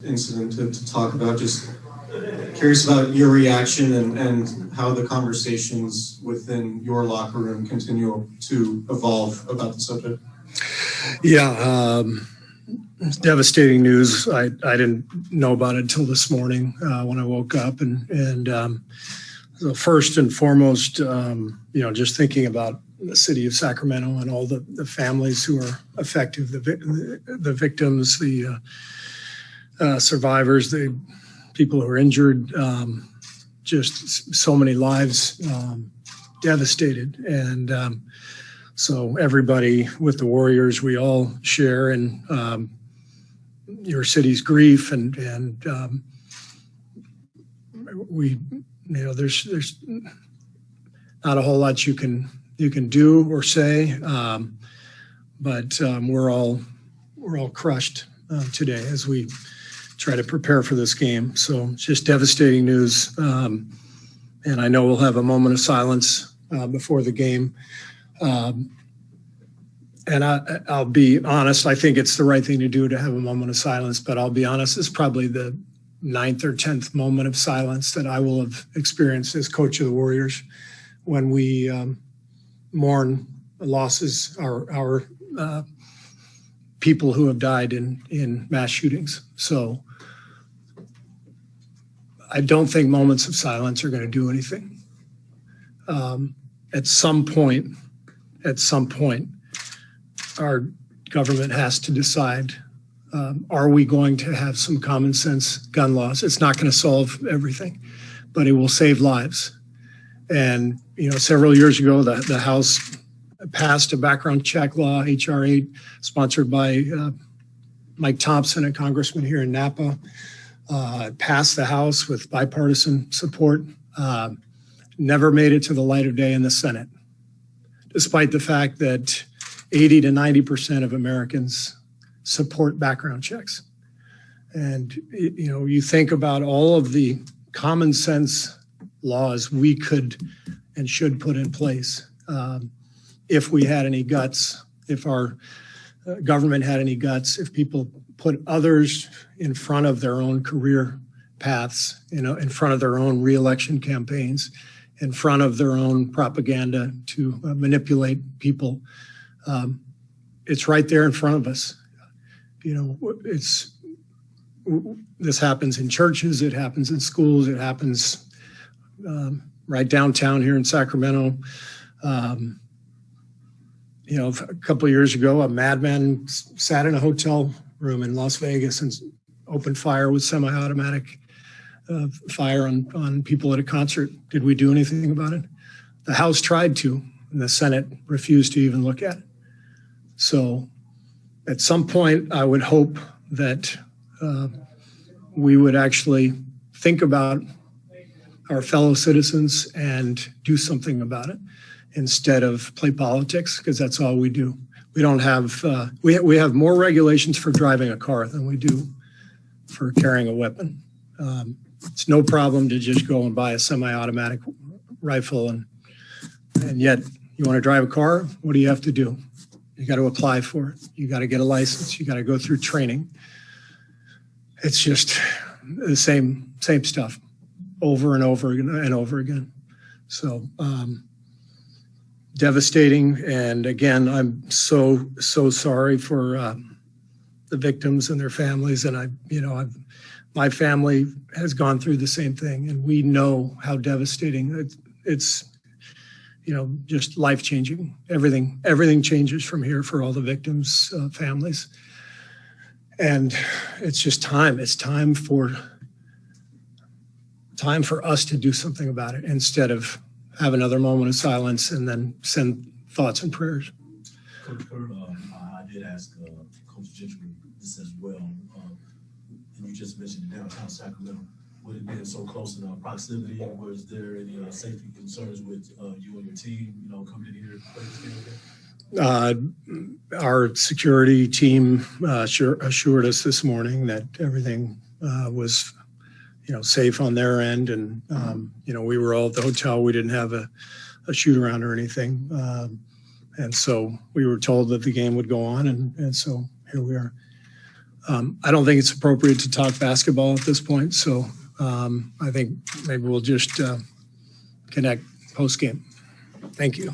incident to talk about. Just curious about your reaction and how the conversations within your locker room continue to evolve about the subject. Yeah, it's devastating news. I didn't know about it until this morning when I woke up, and so first and foremost, just thinking about the city of Sacramento and all the families who are affected, the victims, the survivors, the people who are injured, just so many lives devastated. And so everybody with the Warriors, we all share in your city's grief, and we, there's not a whole lot you can do or say, but we're all crushed today as we try to prepare for this game. So it's just devastating news, and I know we'll have a moment of silence before the game. And I'll be honest, I think it's the right thing to do to have a moment of silence, but I'll be honest, it's probably the 9th or 10th moment of silence that I will have experienced as coach of the Warriors when we mourn losses, our people who have died in mass shootings. So I don't think moments of silence are going to do anything. At some point, our government has to decide, are we going to have some common sense gun laws? It's not going to solve everything, but it will save lives. And, several years ago, the House passed a background check law, H.R. 8, sponsored by Mike Thompson, a congressman here in Napa. Passed the House with bipartisan support. Never made it to the light of day in the Senate, despite the fact that 80 to 90% of Americans support background checks. And, you think about all of the common sense laws we could and should put in place if we had any guts, if our government had any guts, if people put others in front of their own career paths, in front of their own reelection campaigns, in front of their own propaganda to manipulate people. It's right there in front of us. This happens in churches, it happens in schools, it happens right downtown here in Sacramento. A couple of years ago, a madman sat in a hotel room in Las Vegas and opened fire with semi-automatic fire on people at a concert. Did we do anything about it? The House tried to, and the Senate refused to even look at it. So at some point, I would hope that we would actually think about our fellow citizens and do something about it instead of play politics, because that's all we do. We don't have, we have more regulations for driving a car than we do for carrying a weapon. It's no problem to just go and buy a semi-automatic rifle, and yet you want to drive a car, what do you have to do? You got to apply for it. You got to get a license. You got to go through training. It's just the same stuff over and over and over again. So devastating. And again, I'm so sorry for the victims and their families. And my family has gone through the same thing, and we know how devastating it's. Just life-changing. Everything changes from here for all the victims' families. And it's just time. It's time for us to do something about it instead of have another moment of silence and then send thoughts and prayers. Coach Kerr, I did ask Coach Gentry this as well. And you just mentioned downtown Sacramento. With it being so close in proximity, was there any safety concerns with you and your team, coming in here to play this game? Our security team assured us this morning that everything was, safe on their end, and we were all at the hotel. We didn't have a shoot around or anything, and so we were told that the game would go on, and so here we are. I don't think it's appropriate to talk basketball at this point, so I think maybe we'll just connect post-game. Thank you.